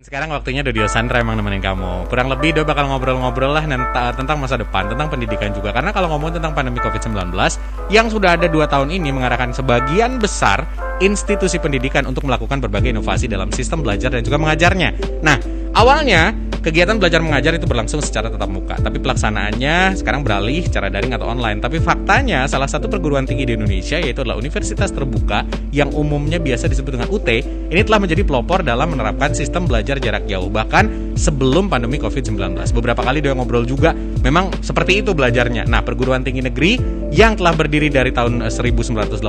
Sekarang waktunya Dodio Sandra emang nemenin kamu. Kurang lebih Doi bakal ngobrol-ngobrol lah tentang masa depan, tentang pendidikan juga. Karena kalau ngomong tentang pandemi COVID-19 yang sudah ada 2 tahun ini mengarahkan sebagian besar institusi pendidikan untuk melakukan berbagai inovasi dalam sistem belajar dan juga mengajarnya. Nah, awalnya kegiatan belajar mengajar itu berlangsung secara tatap muka, tapi pelaksanaannya sekarang beralih secara daring atau online. Tapi faktanya salah satu perguruan tinggi di Indonesia, yaitu adalah Universitas Terbuka yang umumnya biasa disebut dengan UT, ini telah menjadi pelopor dalam menerapkan sistem belajar jarak jauh bahkan sebelum pandemi COVID-19. Beberapa kali dia ngobrol juga, memang seperti itu belajarnya. Nah, perguruan tinggi negeri yang telah berdiri dari tahun 1984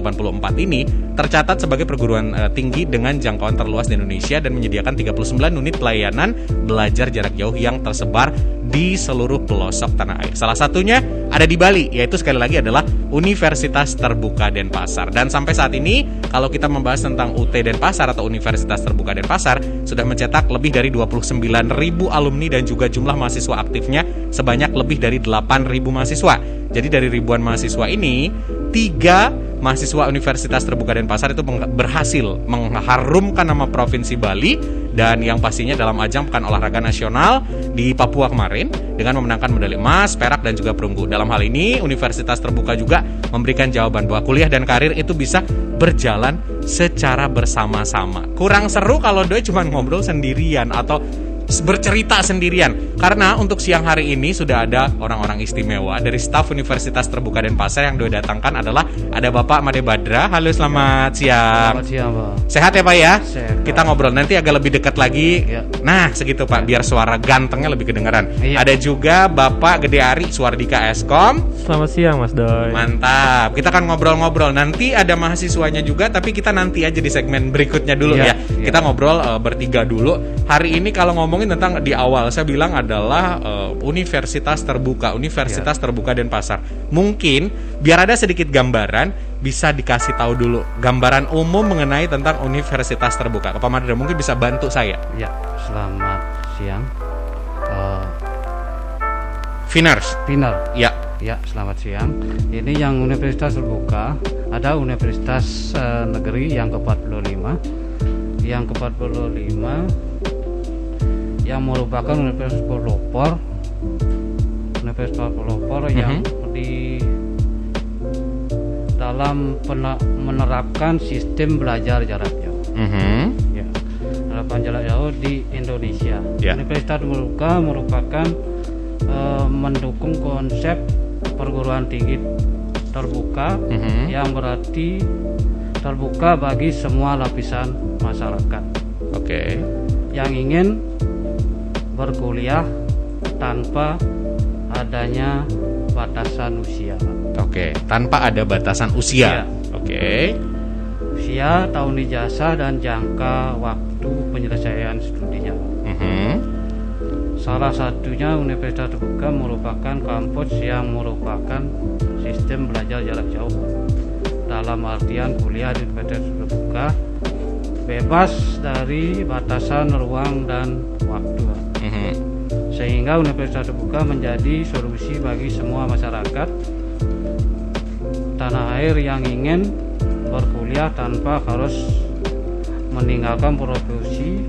ini tercatat sebagai perguruan tinggi dengan jangkauan terluas di Indonesia dan menyediakan 39 unit pelayanan belajar jarak jauh yang tersebar di seluruh pelosok tanah air. Salah satunya ada di Bali, yaitu sekali lagi adalah Universitas Terbuka Denpasar. Dan sampai saat ini, kalau kita membahas tentang UT Denpasar atau Universitas Terbuka Denpasar, sudah mencetak lebih dari 29.000 alumni dan juga jumlah mahasiswa aktifnya sebanyak lebih dari 8.000 mahasiswa. Jadi dari ribuan mahasiswa ini, 3 mahasiswa Universitas Terbuka Denpasar itu berhasil mengharumkan nama Provinsi Bali dan yang pastinya dalam ajang Pekan Olahraga Nasional di Papua kemarin dengan memenangkan medali emas, perak dan juga perunggu. Dalam hal ini Universitas Terbuka juga memberikan jawaban bahwa kuliah dan karir itu bisa berjalan secara bersama-sama. Kurang seru kalau Doi cuma ngobrol sendirian atau bercerita sendirian. Karena untuk siang hari ini sudah ada orang-orang istimewa dari staf Universitas Terbuka Denpasar yang Doi datangkan adalah ada Bapak Made Badra. Halo, selamat siang. Selamat siang, Pak. Sehat ya Pak ya? Sehat. Kita ngobrol nanti agak lebih dekat lagi. Ya. Nah, segitu Pak, biar suara gantengnya lebih kedengeran. Iya. Ada juga Bapak Gede Ari Suardika Eskom. Selamat siang Mas Doi. Mantap. Kita akan ngobrol-ngobrol. Nanti ada mahasiswanya juga, tapi kita nanti aja di segmen berikutnya dulu ya. Iya, Kita ngobrol bertiga dulu. Hari ini kalau ngomongin tentang di awal saya bilang adalah Universitas Terbuka, Universitas Terbuka Denpasar. Mungkin biar ada sedikit gambaran, bisa dikasih tahu dulu gambaran umum mengenai tentang Universitas Terbuka. Pak Madra mungkin bisa bantu saya. Ya, selamat siang. Finers. Pinar. Ya. Ya, selamat siang. Ini yang Universitas Terbuka, ada Universitas Negeri yang ke-45. Yang ke-45 yang merupakan universitas pelopor. Universitas pelopor yang di dalam menerapkan sistem belajar jarak jauh. Ya, menerapkan jarak jauh di Indonesia. Ya. Universitas Terbuka merupakan mendukung konsep perguruan tinggi terbuka yang berarti terbuka bagi semua lapisan masyarakat. Oke. Yang ingin berkuliah tanpa adanya batasan usia. Oke, tanpa ada batasan usia. Iya. Oke. Usia, tahun ijazah dan jangka waktu penyelesaian studinya. Salah satunya Universitas Terbuka merupakan kampus yang merupakan sistem belajar jarak jauh. Dalam artian kuliah di Universitas Terbuka bebas dari batasan ruang dan waktu. Sehingga Universitas Terbuka menjadi solusi bagi semua masyarakat tanah air yang ingin berkuliah tanpa harus meninggalkan profesi,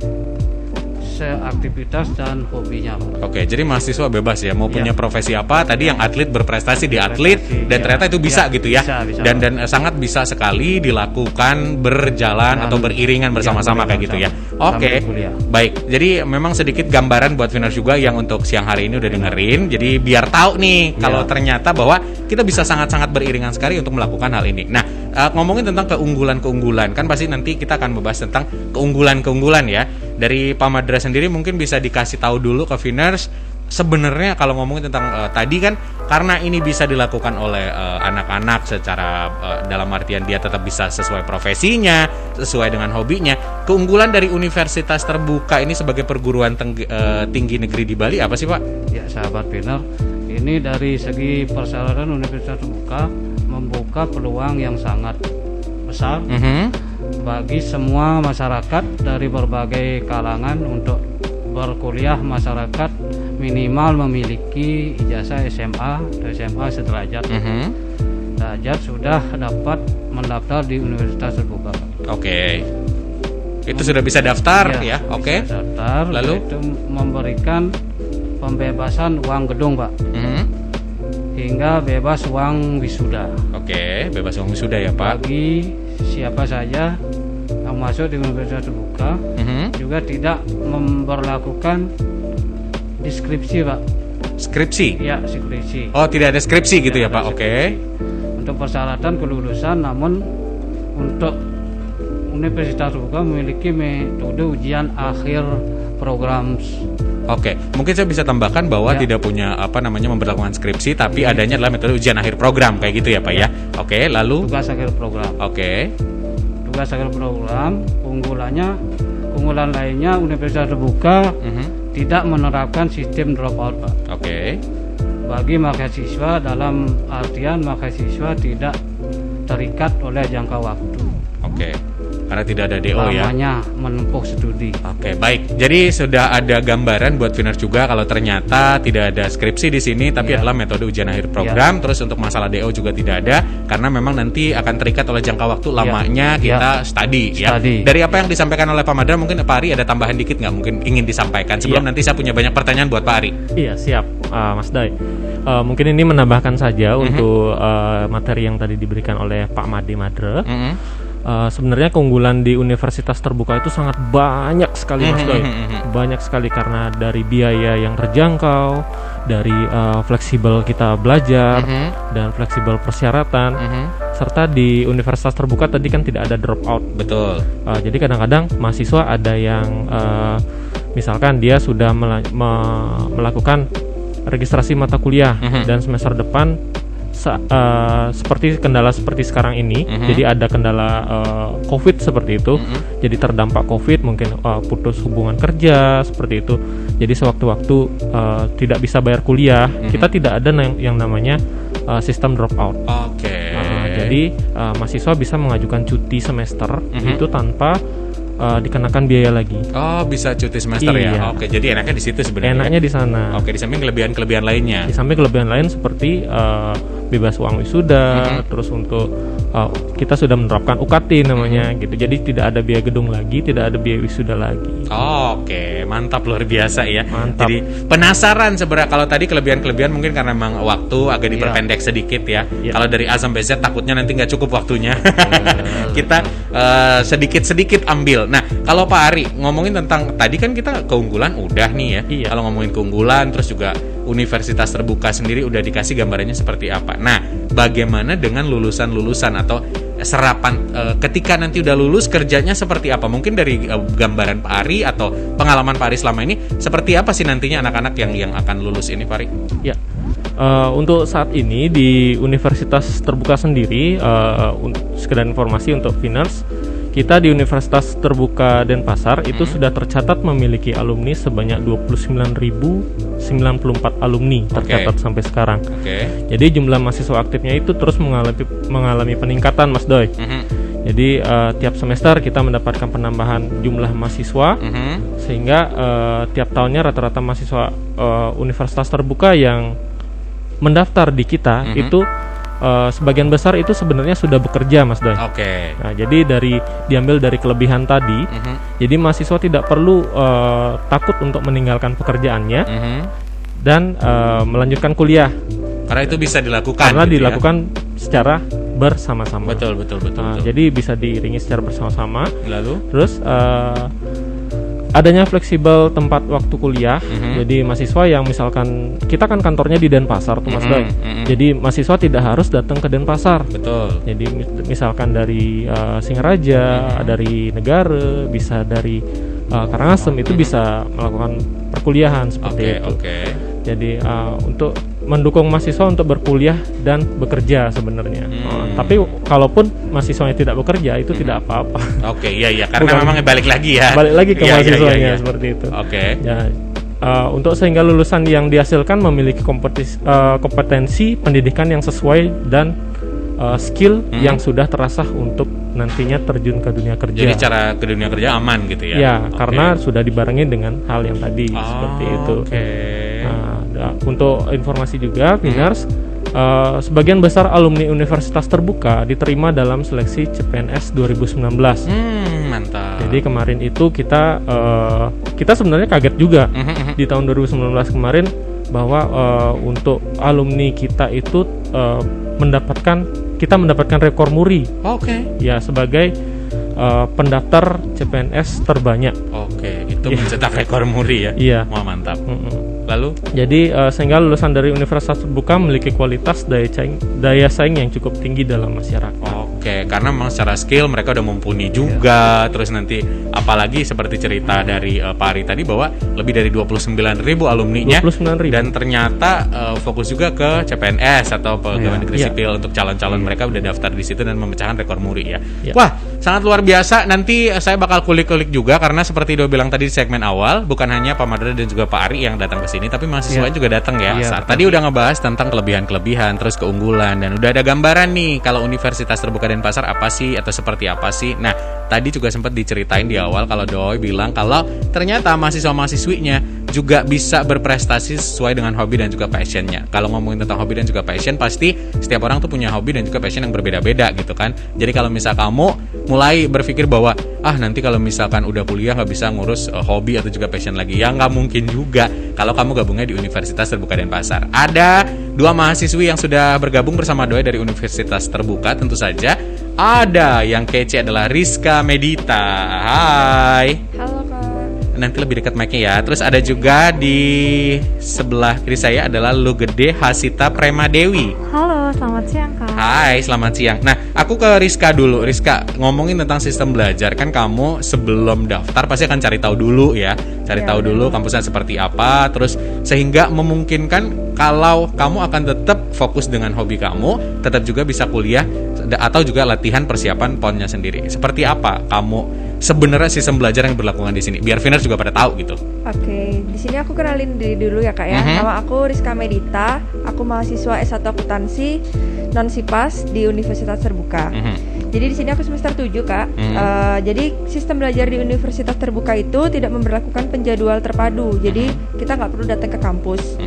aktivitas dan hobinya. Oke, jadi mahasiswa bebas ya, mau Iya. punya profesi apa. Tadi yang atlet berprestasi di atlet dan iya. ternyata itu bisa Iya, gitu ya. bisa. Dan sangat bisa sekali dilakukan berjalan atau beriringan bersama-sama kayak gitu ya. Oke. Sambil kuliah. Baik. Jadi memang sedikit gambaran buat Finers juga yang untuk siang hari ini udah dengerin. Jadi biar tahu nih kalau ternyata bahwa kita bisa sangat-sangat beriringan sekali untuk melakukan hal ini. Nah, ngomongin tentang keunggulan-keunggulan, kan pasti nanti kita akan membahas tentang keunggulan-keunggulan ya. Dari Pak Madra sendiri mungkin bisa dikasih tahu dulu ke Finers, sebenarnya kalau ngomongin tentang tadi kan karena ini bisa dilakukan oleh anak-anak secara dalam artian dia tetap bisa sesuai profesinya, sesuai dengan hobinya. Keunggulan dari Universitas Terbuka ini sebagai perguruan tinggi negeri di Bali apa sih Pak? Ya, sahabat Pinar, ini dari segi persyaratan Universitas Terbuka membuka peluang yang sangat besar bagi semua masyarakat dari berbagai kalangan untuk berkuliah. Masyarakat minimal memiliki ijazah SMA atau SMA sederajat. Derajat sudah dapat mendaftar di Universitas Terbuka. Oke. Itu sudah bisa daftar ya. bisa Oke. daftar. Lalu? Itu memberikan pembebasan uang gedung, Pak, Mhm. hingga bebas uang wisuda Oke, bebas uang wisuda ya, Pak. bagi siapa saja yang masuk di universitas terbuka. Mhm. Juga tidak memperlakukan deskripsi, Pak. Skripsi. Ya, skripsi. Oh, tidak ada skripsi gitu ya, Tidak Pak. ada Oke. Untuk persyaratan kelulusan, namun untuk universitas terbuka memiliki metode ujian akhir program. Oke, mungkin saya bisa tambahkan bahwa Ya. tidak punya memberlakukan skripsi, tapi adanya adalah metode ujian akhir program kayak gitu ya, Pak ya. Oke, lalu Tugas akhir program. oke. Tugas akhir program, keunggulan lainnya universitas terbuka Mhm. tidak menerapkan sistem dropout, Pak. Oke. Bagi mahasiswa, dalam artian mahasiswa tidak terikat oleh jangka waktu. Oke. Karena tidak ada DO ya. Lamanya menempuh studi. Oke, baik. Jadi sudah ada gambaran buat Viners juga kalau ternyata tidak ada skripsi di sini, tapi Iya. adalah metode ujian akhir program. Terus untuk masalah DO juga tidak ada, karena memang nanti akan terikat oleh jangka waktu lamanya kita study ya. Study. Dari apa yang disampaikan oleh Pak Madra, mungkin Pak Ari ada tambahan dikit nggak? Mungkin ingin disampaikan sebelum nanti saya punya banyak pertanyaan buat Pak Ari. Iya siap, Mas Dai. Mungkin ini menambahkan saja untuk materi yang tadi diberikan oleh Pak Made Madre. Mhm. Sebenarnya keunggulan di universitas terbuka itu sangat banyak sekali, Mas Dai. Banyak sekali karena dari biaya yang terjangkau, dari fleksibel kita belajar dan fleksibel persyaratan, serta di universitas terbuka tadi kan tidak ada dropout. Betul. Jadi kadang-kadang mahasiswa ada yang misalkan dia sudah melakukan registrasi mata kuliah dan semester depan seperti kendala seperti sekarang ini, jadi ada kendala COVID seperti itu, jadi terdampak COVID, mungkin putus hubungan kerja seperti itu, jadi sewaktu-waktu tidak bisa bayar kuliah, kita tidak ada yang namanya sistem dropout. Oke. Jadi mahasiswa bisa mengajukan cuti semester itu tanpa dikenakan biaya lagi. Oh, bisa cuti semester ya. Iya. Oke, jadi enaknya di situ sebenarnya. Enaknya di sana. Oke, di samping kelebihan-kelebihan lainnya. Di samping kelebihan lain seperti bebas uang wisuda, terus untuk kita sudah menerapkan UKT namanya gitu. Jadi tidak ada biaya gedung lagi, tidak ada biaya wisuda lagi. Oke, mantap, luar biasa ya. Mantap. Jadi penasaran sebenarnya, kalau tadi kelebihan-kelebihan mungkin karena memang waktu agak diperpendek sedikit ya. Iya. Kalau dari A sampai Z takutnya nanti nggak cukup waktunya. Kita sedikit-sedikit ambil. Nah, kalau Pak Ari ngomongin tentang tadi kan kita keunggulan udah nih ya. Iya. Kalau ngomongin keunggulan, terus juga universitas terbuka sendiri udah dikasih gambarannya seperti apa. Nah, bagaimana dengan lulusan-lulusan atau serapan ketika nanti udah lulus kerjanya seperti apa? Mungkin dari gambaran Pak Ari atau pengalaman Pak Ari selama ini seperti apa sih nantinya anak-anak yang akan lulus ini, Pak Ari? Ya. Untuk saat ini di Universitas Terbuka sendiri, sekedar informasi untuk Viners, kita di Universitas Terbuka Denpasar itu sudah tercatat memiliki alumni sebanyak 29.094 alumni tercatat sampai sekarang. Oke. Jadi jumlah mahasiswa aktifnya itu terus mengalami peningkatan, Mas Doy. Jadi tiap semester kita mendapatkan penambahan jumlah mahasiswa, sehingga tiap tahunnya rata-rata mahasiswa Universitas Terbuka yang mendaftar di kita itu sebagian besar itu sebenarnya sudah bekerja, Mas Doy. Oke. Nah, jadi diambil dari kelebihan tadi, jadi mahasiswa tidak perlu takut untuk meninggalkan pekerjaannya dan melanjutkan kuliah. Karena itu bisa dilakukan. Karena gitu dilakukan secara bersama-sama. Betul. Jadi bisa diiringi secara bersama-sama. Lalu? Terus adanya fleksibel tempat waktu kuliah. Jadi mahasiswa yang misalkan kita kan kantornya di Denpasar tuh, Mas Doy. Jadi mahasiswa tidak harus datang ke Denpasar. Betul. Jadi misalkan dari Singaraja, dari Negara, bisa dari Karangasem, itu bisa melakukan perkuliahan seperti itu. Oke. Jadi untuk mendukung mahasiswa untuk berkuliah dan bekerja sebenarnya. Tapi kalaupun mahasiswanya tidak bekerja itu tidak apa-apa. Oke, iya karena memang balik lagi ya. Balik lagi ke Iya, mahasiswanya iya. seperti itu. Oke. Ya, untuk sehingga lulusan yang dihasilkan memiliki kompetensi pendidikan yang sesuai dan skill yang sudah terasah untuk nantinya terjun ke dunia kerja. Jadi cara ke dunia kerja aman gitu ya? Ya, Oke. karena sudah dibarengi dengan hal yang tadi seperti itu. Oke. Nah, untuk informasi juga, Viners, sebagian besar alumni universitas terbuka diterima dalam seleksi CPNS 2019. Mantap. Jadi kemarin itu kita sebenarnya kaget juga di tahun 2019 kemarin bahwa untuk alumni kita itu mendapatkan rekor muri. Oke. Ya, sebagai pendaftar CPNS terbanyak. Oke, itu mencetak rekor muri ya. Iya. Wah, mantap. Lalu? Jadi sehingga lulusan dari universitas terbuka memiliki kualitas daya saing yang cukup tinggi dalam masyarakat. Oke, karena memang secara skill mereka udah mumpuni juga. Terus nanti apalagi seperti cerita dari Pak Ari tadi bahwa lebih dari 29.000 alumninya 29.000. dan ternyata fokus juga ke CPNS atau pegawai negeri sipil untuk calon-calon mereka udah daftar di situ dan memecahkan rekor muri ya. Wah, sangat luar biasa. Nanti saya bakal kulik-kulik juga karena seperti Do bilang tadi di segmen awal, bukan hanya Pak Madra dan juga Pak Ari yang datang ke sini, tapi mahasiswa juga datang ya. Tadi udah ngebahas tentang kelebihan-kelebihan, terus keunggulan, dan udah ada gambaran nih kalau Universitas Terbuka Denpasar apa sih atau seperti apa sih. Nah, tadi juga sempat diceritain di awal kalau Doi bilang kalau ternyata mahasiswa-mahasiswinya juga bisa berprestasi sesuai dengan hobi dan juga passionnya. Kalau ngomongin tentang hobi dan juga passion, pasti setiap orang tuh punya hobi dan juga passion yang berbeda-beda gitu kan. Jadi kalau misal kamu mulai berpikir bahwa nanti kalau misalkan udah kuliah nggak bisa ngurus hobi atau juga passion lagi, ya nggak mungkin juga kalau kamu gabungnya di Universitas Terbuka Denpasar. Ada 2 mahasiswi yang sudah bergabung bersama Doi dari Universitas Terbuka. Tentu saja ada yang kece adalah Rizka Medita. Hai. Halo Kak. Nanti lebih dekat mic-nya ya. Terus ada juga di sebelah kiri saya adalah Lugede Hasita Premadewi. Halo, selamat siang Kak. Hai, selamat siang. Nah, aku ke Rizka dulu. Rizka, ngomongin tentang sistem belajar, kan kamu sebelum daftar pasti akan cari tahu dulu ya. Cari tahu dulu kampusnya seperti apa, terus sehingga memungkinkan kalau kamu akan tetap fokus dengan hobi kamu, tetap juga bisa kuliah atau juga latihan persiapan PON-nya sendiri. Seperti apa kamu sebenarnya sistem belajar yang berlakukan di sini? Biar Viners juga pada tahu gitu. Oke, di sini aku kenalin diri dulu ya Kak ya. Nama aku Rizka Medita. Aku mahasiswa S1 Akuntansi non Sipas di Universitas Terbuka. Jadi di sini aku semester 7 Kak. Jadi sistem belajar di Universitas Terbuka itu tidak memberlakukan penjadwal terpadu. Jadi kita nggak perlu datang ke kampus.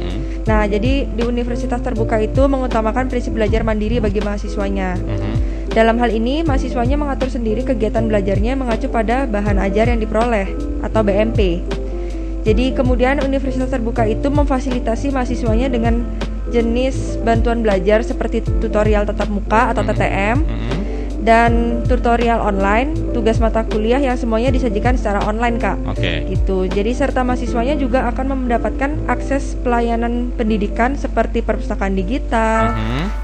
Nah, jadi di Universitas Terbuka itu mengutamakan prinsip belajar mandiri bagi mahasiswanya. Dalam hal ini, mahasiswanya mengatur sendiri kegiatan belajarnya mengacu pada bahan ajar yang diperoleh atau BMP. Jadi kemudian Universitas Terbuka itu memfasilitasi mahasiswanya dengan jenis bantuan belajar seperti tutorial tatap muka atau TTM dan tutorial online, tugas mata kuliah yang semuanya disajikan secara online Kak. Gitu. Jadi serta mahasiswanya juga akan mendapatkan akses pelayanan pendidikan seperti perpustakaan digital,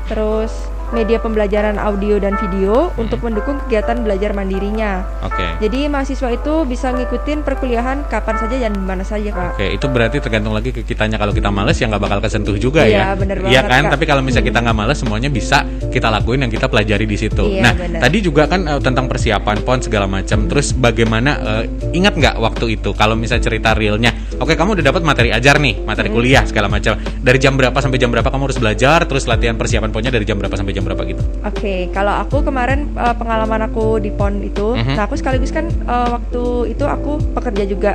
terus media pembelajaran audio dan video untuk mendukung kegiatan belajar mandirinya. Jadi mahasiswa itu bisa ngikutin perkuliahan kapan saja dan dimana saja Kak. Itu berarti tergantung lagi ke kitanya. Kalau kita males ya nggak bakal kesentuh juga ya. Bener banget, iya kan? Kak. Tapi kalau misalnya kita nggak males, semuanya bisa kita lakuin yang kita pelajari di situ. Nah, bener. tadi juga kan tentang persiapan PON segala macam. Terus bagaimana? Ingat nggak waktu itu? Kalau misalnya cerita realnya, kamu udah dapat materi ajar nih, materi kuliah segala macam. Dari jam berapa sampai jam berapa kamu harus belajar? Terus latihan persiapan PON-nya dari jam berapa sampai jam berapa gitu? Kalau aku kemarin pengalaman aku di PON itu, nah aku sekaligus kan waktu itu aku pekerja juga.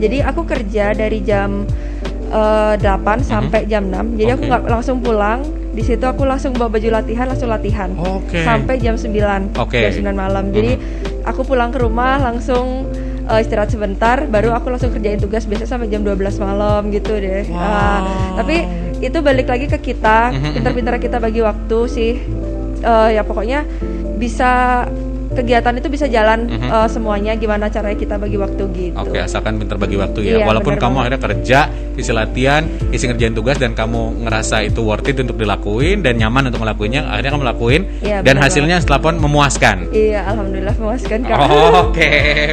Jadi aku kerja dari jam 8 sampai jam 6. Jadi aku nggak langsung pulang. Di situ aku langsung bawa baju latihan, langsung latihan. Sampai jam 9. Jam 9 malam. Jadi aku pulang ke rumah langsung istirahat sebentar, baru aku langsung kerjain tugas biasa sampai jam 12 malam gitu deh. Tapi itu balik lagi ke kita, pintar-pintar kita bagi waktu sih. Ya pokoknya bisa kegiatan itu bisa jalan semuanya, gimana caranya kita bagi waktu gitu. Asalkan pintar bagi waktu ya. Walaupun kamu akhirnya kerja, isi latihan, isi ngerjain tugas dan kamu ngerasa itu worth it untuk dilakuin dan nyaman untuk ngelakuinnya, akhirnya kamu lakuin dan hasilnya setelah PON memuaskan. Iya, alhamdulillah memuaskan Kak.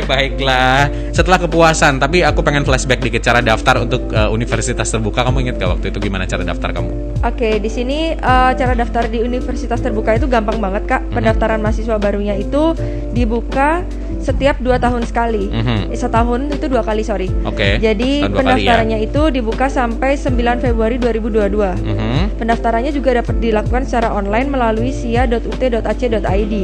Baiklah. Setelah kepuasan, tapi aku pengen flashback dikit cara daftar untuk Universitas Terbuka. Kamu ingat gak waktu itu gimana cara daftar kamu? Di sini cara daftar di Universitas Terbuka itu gampang banget Kak. Pendaftaran mahasiswa barunya itu dibuka setiap 2 tahun sekali. Setahun itu 2 kali, sorry. Jadi pendaftarannya itu dibuka sampai 9 Februari 2022. Pendaftarannya juga dapat dilakukan secara online melalui sia.ut.ac.id.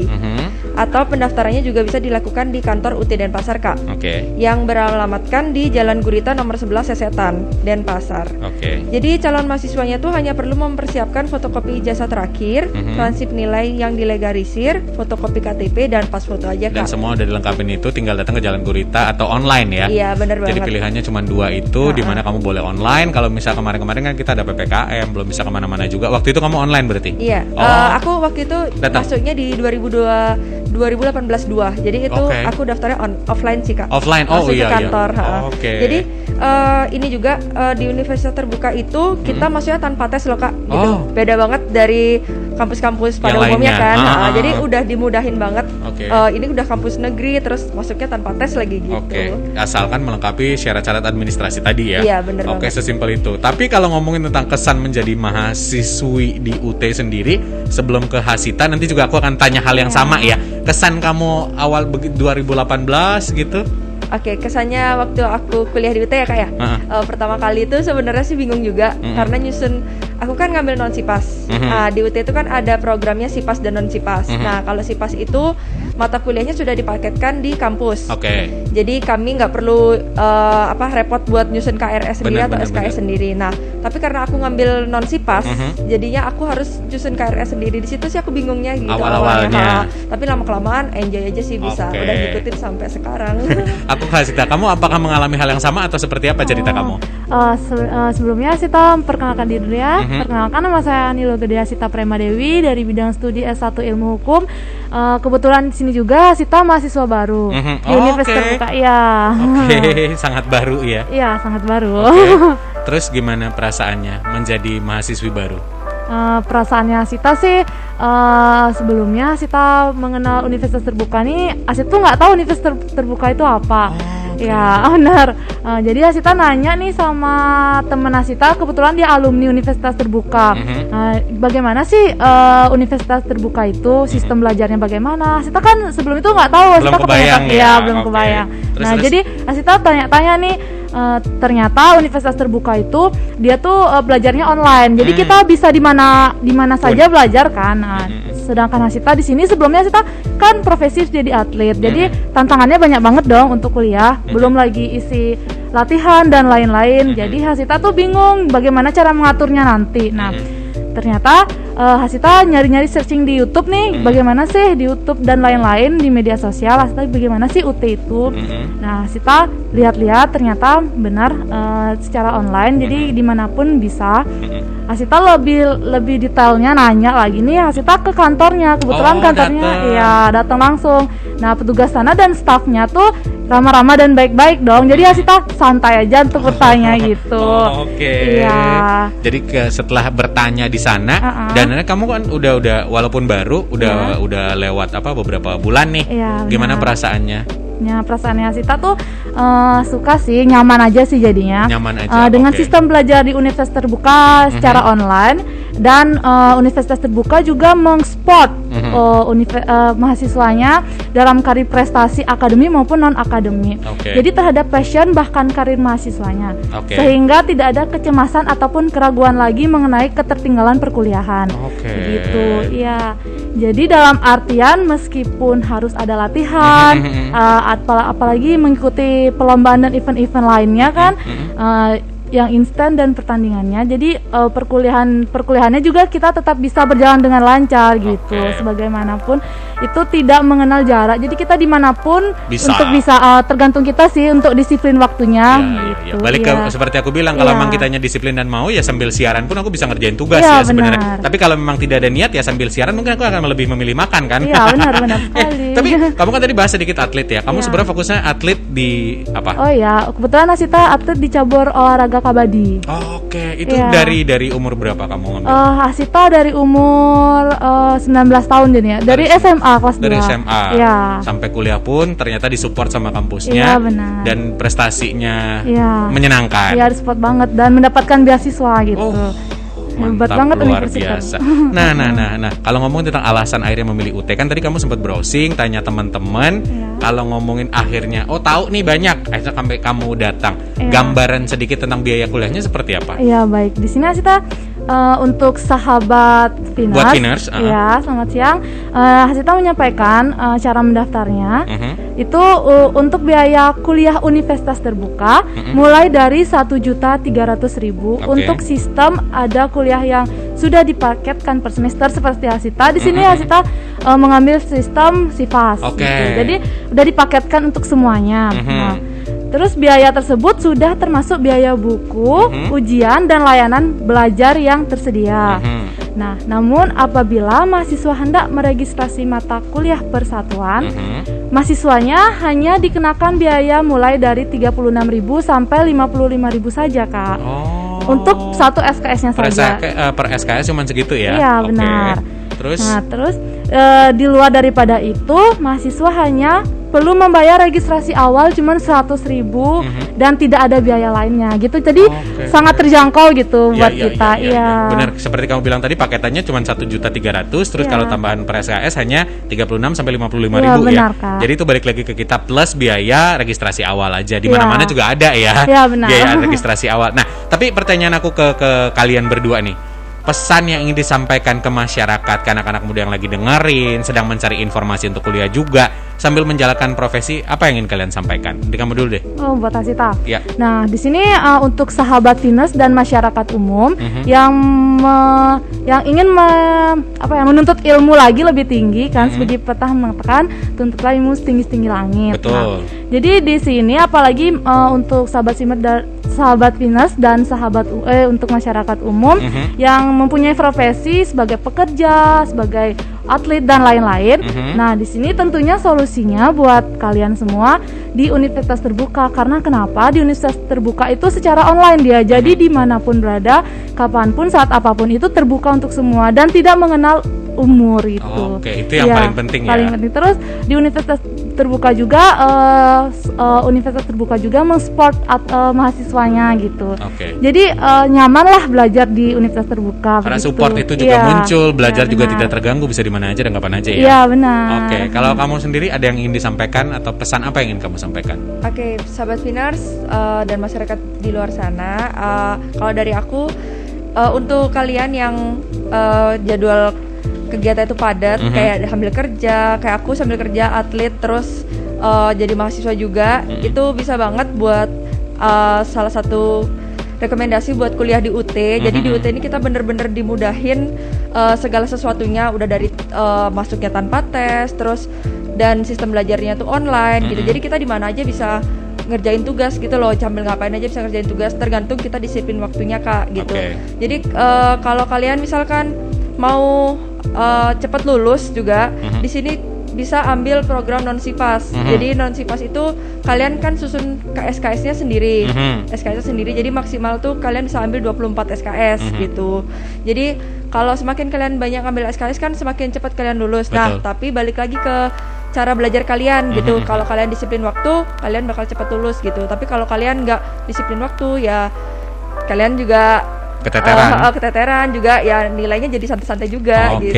atau pendaftarannya juga bisa dilakukan di kantor UT Denpasar, Kak. Oke. Yang beralamatkan di Jalan Gurita nomor 11 Sesetan, Denpasar. Oke. Jadi calon mahasiswanya tuh hanya perlu mempersiapkan fotokopi ijazah terakhir, transkrip nilai yang dilegalisir, fotokopi KTP dan pas foto aja, Dan Kak. semua udah dilengkapin itu, tinggal datang ke Jalan Gurita atau online ya. Iya, benar Jadi banget. pilihannya cuma 2 itu, di mana kamu boleh online. Kalau misal kemarin-kemarin kan kita ada PPKM, belum bisa kemana-mana juga. Waktu itu kamu online berarti? Iya, Oh. aku waktu itu Datang. masuknya di 2018 Jadi itu Oke. aku daftarnya offline sih, Kak. Offline, oh Masuk iya, ke iya. kantor. ha. Oh, oke. Jadi ini juga di Universitas Terbuka itu kita masuknya tanpa tes loh, Kak. Gitu. Oh. Beda banget dari kampus-kampus pada Yang umumnya lainnya. kan. Jadi Ah. udah dimudahin banget. Oke. Ini udah kampus negeri, terus masuknya tanpa tes lagi gitu. Oke, asalkan melengkapi syarat-syarat administrasi tadi ya. Iya, bener Oke, banget. sesimpel itu. Tapi kalau ngomongin tentang kesan menjadi mahasiswi di UT sendiri, sebelum ke Hasita nanti juga aku akan tanya hal yang sama ya. Kesan kamu awal 2018 gitu? Oke, kesannya waktu aku kuliah di UT ya, Kak ya. Pertama kali itu sebenarnya sih bingung juga karena nyusun, aku kan ngambil non Sipas. Nah, di UT itu kan ada programnya Sipas dan non Sipas. Nah, kalau Sipas itu mata kuliahnya sudah dipaketkan di kampus. Oke. Jadi kami nggak perlu repot buat nyusun KRS sendiri atau SKS sendiri. Nah, tapi karena aku ngambil non Sipas, jadinya aku harus nyusun KRS sendiri. Di situ sih aku bingungnya gitu Awal-awalnya. Tapi lama kelamaan enjoy aja sih bisa. Oke. Udah ngikutin sampai sekarang. Aku Hasita, kamu apakah mengalami hal yang sama atau seperti apa cerita kamu? Sebelumnya Sita memperkenalkan diri dulu ya. Perkenalkan, nama saya Nilo Gedea Sita Prema Dewi dari bidang studi S1 Ilmu Hukum. Kebetulan di sini juga Sita mahasiswa baru di Universitas Terbuka. Iya. Oke, sangat baru ya. Iya, sangat baru. Oke. Terus gimana perasaannya menjadi mahasiswi baru? Perasaannya Sita sih sebelumnya Sita mengenal Universitas Terbuka nih, Sita tuh nggak tahu Universitas Terbuka itu apa. Ya benar. Jadi Asita nanya nih sama temen Asita, kebetulan dia alumni Universitas Terbuka. Bagaimana sih Universitas Terbuka itu, sistem belajarnya bagaimana? Asita kan sebelum itu nggak tahu. Belum Asita kebayang kebanyakan- ya? Iya, belum Oke. kebayang. Terus. Jadi Asita tanya-tanya nih. Ternyata Universitas Terbuka itu dia tuh belajarnya online. Jadi kita bisa di mana saja belajar kan. Nah, sedangkan Asita di sini sebelumnya Asita kan profesi jadi atlet. Jadi tantangannya banyak banget dong untuk kuliah. Belum lagi isi latihan dan lain-lain. Jadi Hasita tuh bingung bagaimana cara mengaturnya nanti. Nah, ternyata Hasita nyari-nyari searching di YouTube nih, bagaimana sih di YouTube dan lain-lain di media sosial, Hasita bagaimana sih UT itu. Nah, Hasita lihat-lihat ternyata benar secara online, jadi dimanapun bisa. Hasita lebih detailnya nanya lagi nih, Hasita ke kantornya, kebetulan kantornya datang langsung. Nah, petugas sana dan stafnya tuh ramah-ramah dan baik-baik dong. Jadi Hasita santai aja untuk bertanya gitu. Oke. Iya. Jadi setelah bertanya di sana dan kamu kan udah walaupun baru udah lewat beberapa bulan nih. Iya, Gimana benar. perasaannya? Ya, perasaannya Sita tuh suka sih, nyaman aja sih jadinya. Nyaman aja, dengan oke. sistem belajar di Universitas Terbuka secara online, dan Universitas Terbuka juga mengsupport mahasiswanya dalam karir prestasi akademi maupun non akademi. Oke. Jadi terhadap passion bahkan karir mahasiswanya, Oke. sehingga tidak ada kecemasan ataupun keraguan lagi mengenai ketertinggalan perkuliahan. Oke. Begitu, iya. Jadi dalam artian meskipun harus ada latihan, apalagi mengikuti perlombaan dan event-event lainnya kan, yang instan dan pertandingannya. Jadi perkuliahannya juga kita tetap bisa berjalan dengan lancar gitu. Oke. Sebagaimanapun itu tidak mengenal jarak. Jadi kita dimanapun Bisa. untuk bisa tergantung kita sih untuk disiplin waktunya. Iya. Gitu, Balik iya. ke seperti aku bilang, kalau Iya. memang kitanya disiplin dan mau ya sambil siaran pun aku bisa ngerjain tugas Iya, ya sebenarnya. benar. Tapi kalau memang tidak ada niat ya sambil siaran mungkin aku akan lebih memilih makan kan. Iya, benar sekali. Tapi kamu kan tadi bahas sedikit atlet ya. Kamu Iya. sebenarnya fokusnya atlet di apa? Oh ya, kebetulan Asita atlet di cabur olahraga kabadi. Oke, itu Iya. dari umur berapa kamu ngambil? Asita dari umur 19 tahun jadi ya. Dari SMA kelas 2. Dari SMA Iya. sampai kuliah pun ternyata disupport sama kampusnya. Iya, benar. Dan prestasinya Iya. menyenangkan. Iya, support banget dan mendapatkan beasiswa gitu. Oh, Hebat mantap, banget luar universitas. biasa. Nah, kalau ngomongin tentang alasan akhirnya memilih UT, kan tadi kamu sempat browsing, tanya teman-teman. Iya. Kalau ngomongin akhirnya, tahu nih banyak, akhirnya sampai kamu datang. Iya. Gambaran sedikit tentang biaya kuliahnya seperti apa? Iya, baik. Di sini Asita untuk sahabat Finers, Buat Finers, ya, selamat siang. Hasita menyampaikan cara mendaftarnya. Itu untuk biaya kuliah universitas terbuka mulai dari 1.300.000. Untuk sistem ada kuliah yang sudah dipaketkan per semester seperti Hasita. Di sini Hasita mengambil sistem SIFAS. Gitu. Jadi udah dipaketkan untuk semuanya. Nah, terus biaya tersebut sudah termasuk biaya buku, ujian, dan layanan belajar yang tersedia. Nah, namun apabila mahasiswa hendak meregistrasi mata kuliah persatuan, mahasiswanya hanya dikenakan biaya mulai dari 36.000 sampai 55.000 saja, Kak. Untuk satu SKS-nya saja. Per SKS cuma segitu ya? Iya, benar. Terus? Nah, terus di luar daripada itu, mahasiswa hanya perlu membayar registrasi awal cuma 100.000 dan tidak ada biaya lainnya gitu. Jadi sangat terjangkau gitu buat kita. Iya. Benar, seperti kamu bilang tadi paketannya cuma 1.300.000, terus kalau tambahan per SKS hanya 36 sampai 55.000 ya. Kak. Jadi itu balik lagi ke kita plus biaya registrasi awal aja. Di mana-mana juga ada ya. Iya, benar. Biaya registrasi awal. Nah, tapi pertanyaan aku ke kalian berdua nih. Pesan yang ingin disampaikan ke masyarakat, ke anak-anak muda yang lagi dengerin, sedang mencari informasi untuk kuliah juga, sambil menjalankan profesi, apa yang ingin kalian sampaikan? Di kamu dulu deh. Oh, buat Hasita. Ya. Nah, di sini untuk sahabat Finers dan masyarakat umum yang ingin menuntut ilmu lagi lebih tinggi kan, sebagai pepatah mengatakan tuntutlah ilmu setinggi-tinggi langit. Betul. Nah, jadi di sini apalagi untuk sahabat Finers dan sahabat untuk masyarakat umum yang mempunyai profesi sebagai pekerja, sebagai atlet dan lain-lain. Nah, di sini tentunya solusinya buat kalian semua di universitas terbuka. Karena kenapa? Di universitas terbuka itu secara online dia. Jadi dimanapun berada, kapanpun, saat apapun itu terbuka untuk semua dan tidak mengenal umur itu. Itu yang paling penting ya. Paling penting. Terus di universitas terbuka juga, universitas terbuka juga mensupport mahasiswanya gitu. Jadi nyaman lah belajar di universitas terbuka. Karena support itu juga muncul, belajar juga tidak terganggu, bisa di mana aja dan kapan aja ya. Iya, benar. Kalau kamu sendiri ada yang ingin disampaikan atau pesan apa yang ingin kamu sampaikan? Sahabat Finers dan masyarakat di luar sana, kalau dari aku untuk kalian yang jadwal kegiatan itu padat, kayak sambil kerja, kayak aku sambil kerja atlet terus jadi mahasiswa juga, itu bisa banget buat salah satu rekomendasi buat kuliah di UT. Jadi di UT ini kita bener-bener dimudahin segala sesuatunya, udah dari masuknya tanpa tes, terus dan sistem belajarnya tuh online gitu. Jadi kita di mana aja bisa ngerjain tugas gitu loh, sambil ngapain aja bisa ngerjain tugas, tergantung kita disiplin waktunya, Kak, gitu. Jadi kalau kalian misalkan mau cepat lulus juga, di sini bisa ambil program non-SIPAS. Jadi non-SIPAS itu kalian kan susun ke SKS-nya sendiri. SKS-nya sendiri. Jadi maksimal tuh kalian bisa ambil 24 SKS gitu. Jadi kalau semakin kalian banyak ambil SKS kan semakin cepat kalian lulus. Nah, tapi balik lagi ke cara belajar kalian gitu. Kalau kalian disiplin waktu, kalian bakal cepat lulus gitu. Tapi kalau kalian nggak disiplin waktu, ya kalian juga keteteran juga, ya nilainya jadi santai-santai juga gitu.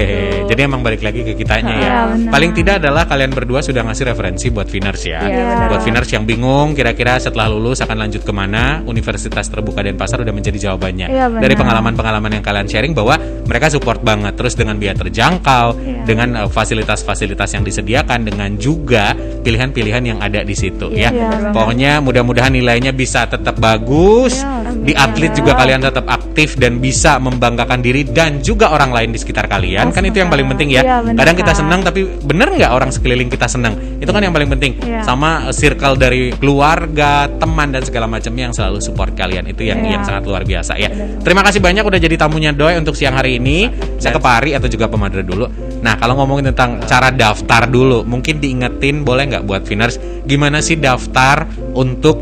Jadi emang balik lagi ke kitanya ya. Paling tidak adalah kalian berdua sudah ngasih referensi buat Finers ya. Buat Finers yang bingung kira-kira setelah lulus akan lanjut kemana, Universitas Terbuka Denpasar udah menjadi jawabannya. Dari pengalaman-pengalaman yang kalian sharing bahwa mereka support banget, terus dengan biaya terjangkau, dengan fasilitas-fasilitas yang disediakan, dengan juga pilihan-pilihan yang ada di situ ya. Pokoknya mudah-mudahan nilainya bisa tetap bagus. Di atlet juga kalian tetap aktif dan bisa membanggakan diri dan juga orang lain di sekitar kalian. Kan itu yang paling penting ya. Kadang kita senang, tapi bener nggak orang sekeliling kita senang? Itu kan yang paling penting. Sama circle dari keluarga, teman dan segala macamnya yang selalu support kalian. Itu yang sangat luar biasa ya. Terima kasih banyak udah jadi tamunya Doi untuk siang hari ini. Saya ke Pari atau juga Pemadra dulu. Nah, kalau ngomongin tentang cara daftar dulu, mungkin diingetin boleh nggak buat Finers, gimana sih daftar untuk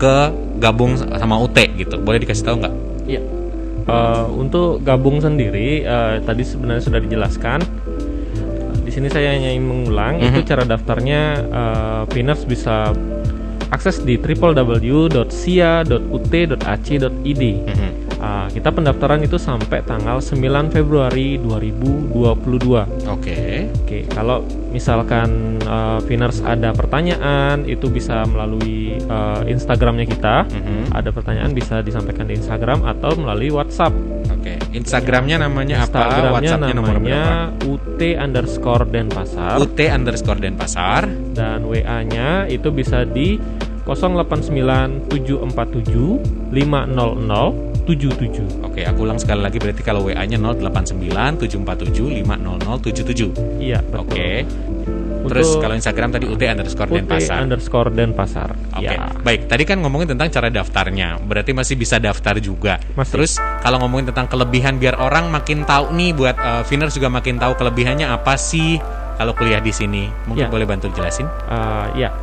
ke gabung sama UT gitu? Boleh dikasih tahu nggak? Iya. Untuk gabung sendiri tadi sebenarnya sudah dijelaskan. Di sini saya hanya ingin mengulang, itu cara daftarnya. Finers bisa akses di www.sia.ut.ac.id. Kita pendaftaran itu sampai tanggal 9 Februari 2022. Oke. Oke, kalau misalkan Finers ada pertanyaan itu bisa melalui Instagramnya kita. Ada pertanyaan bisa disampaikan di Instagram atau melalui WhatsApp. Oke. Instagramnya namanya apa? Instagramnya WhatsAppnya nomor berapa? ut_denpasar. ut_denpasar. Dan WA-nya itu bisa di 089747500077. Oke, aku ulang sekali lagi, berarti kalau WA-nya 089747500077. Iya, betul. Oke. Terus kalau Instagram tadi ut_denpasar. ut_denpasar. Oke, Ya. baik. Tadi kan ngomongin tentang cara daftarnya, berarti masih bisa daftar juga. Masih. Terus kalau ngomongin tentang kelebihan, biar orang makin tahu nih, buat Finers juga makin tahu kelebihannya apa sih kalau kuliah di sini. Mungkin Ya. boleh bantu jelasin? Ya.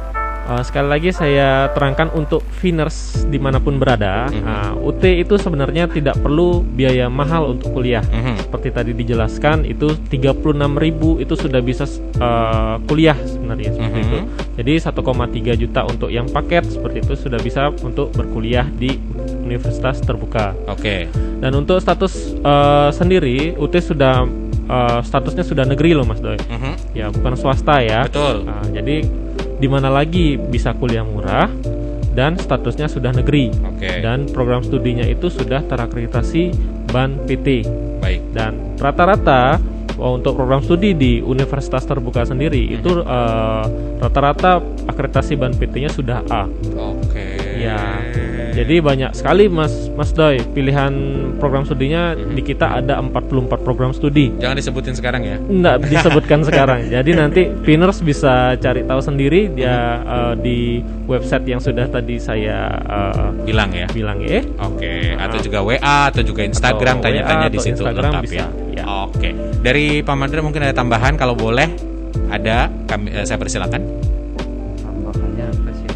Sekali lagi saya terangkan untuk Finers dimanapun berada, UT itu sebenarnya tidak perlu biaya mahal untuk kuliah. Seperti tadi dijelaskan, itu 36.000 itu sudah bisa kuliah sebenarnya seperti itu. Jadi 1,3 juta untuk yang paket seperti itu sudah bisa untuk berkuliah di universitas terbuka. Oke. Dan untuk status sendiri, UT sudah statusnya sudah negeri loh Mas Doi. Ya, bukan swasta ya. Betul. Jadi di mana lagi bisa kuliah murah dan statusnya sudah negeri. Oke. Dan program studinya itu sudah terakreditasi BAN PT. Baik. Dan rata-rata untuk program studi di universitas terbuka sendiri itu rata-rata akreditasi BAN PT-nya sudah A. Oke. Ya. Jadi banyak sekali Mas Doi pilihan program studinya. Di kita ada 44 program studi. Jangan disebutin sekarang ya. Enggak disebutkan sekarang. Jadi nanti Finers bisa cari tahu sendiri dia di website yang sudah tadi saya Bilang ya. Oke. Atau juga WA atau juga Instagram, Atau tanya-tanya WA di atau situ Instagram lengkap bisa, ya. ya. Oke. Dari Pak Madra mungkin ada tambahan, kalau boleh ada, saya persilakan. Tambahannya ke sini.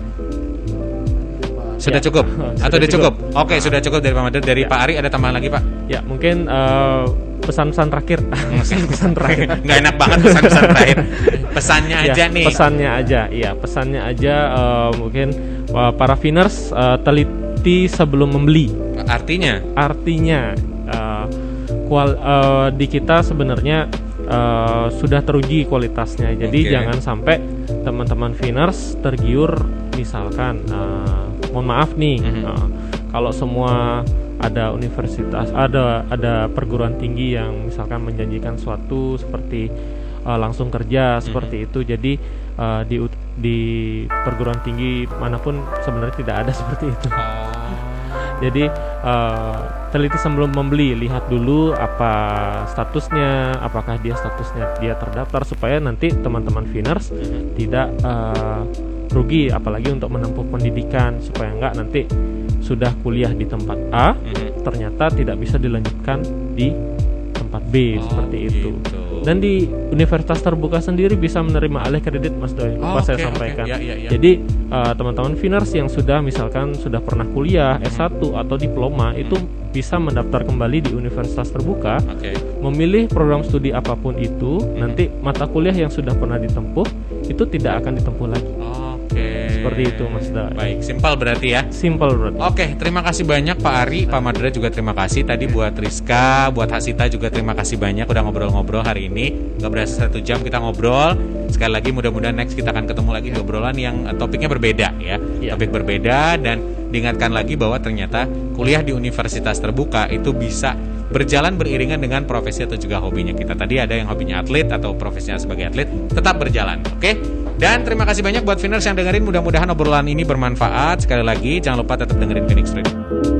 Sudah Ya. cukup? Atau Sudah udah cukup? cukup. Oke, sudah cukup dari Pak Madra. Dari Pak Ari ada tambahan lagi, Pak? Ya, mungkin pesan-pesan terakhir. Pesan terakhir. Nggak enak banget pesan-pesan terakhir. Pesannya Ya, aja nih. Pesannya aja. Iya, pesannya aja mungkin para Finers teliti sebelum membeli. Artinya? Artinya di kita sebenarnya sudah teruji kualitasnya. Jadi Oke. jangan sampai teman-teman Finers tergiur, misalkan mohon maaf nih, kalau semua ada universitas, ada perguruan tinggi yang misalkan menjanjikan suatu seperti langsung kerja seperti itu. Jadi di perguruan tinggi manapun sebenarnya tidak ada seperti itu. Jadi teliti sebelum membeli, lihat dulu apa statusnya, apakah statusnya dia terdaftar, supaya nanti teman-teman Finers tidak rugi, apalagi untuk menempuh pendidikan, supaya enggak nanti sudah kuliah di tempat A ternyata tidak bisa dilanjutkan di tempat B seperti itu. Dan di universitas terbuka sendiri bisa menerima alih kredit Mas Doi, lupa saya sampaikan. Ya. Jadi teman-teman Finers yang sudah misalkan sudah pernah kuliah S1 atau diploma itu bisa mendaftar kembali di universitas terbuka, memilih program studi apapun itu, nanti mata kuliah yang sudah pernah ditempuh itu tidak akan ditempuh lagi. Seperti itu Mas Doi. Baik, simpel berarti ya. Simpel berarti. Oke, terima kasih banyak Pak Ari, Pak Madra juga terima kasih. Tadi buat Rizka, buat Hasita juga terima kasih banyak udah ngobrol-ngobrol hari ini. Gak berasa 1 jam kita ngobrol. Sekali lagi mudah-mudahan next kita akan ketemu lagi di obrolan yang topiknya berbeda ya. Topik berbeda, dan diingatkan lagi bahwa ternyata kuliah di universitas terbuka itu bisa berjalan beriringan dengan profesi atau juga hobinya kita. Tadi ada yang hobinya atlet atau profesinya sebagai atlet, tetap berjalan. Oke? Dan terima kasih banyak buat Finers yang dengerin. Mudah-mudahan obrolan ini bermanfaat. Sekali lagi jangan lupa tetap dengerin Phoenix Radio.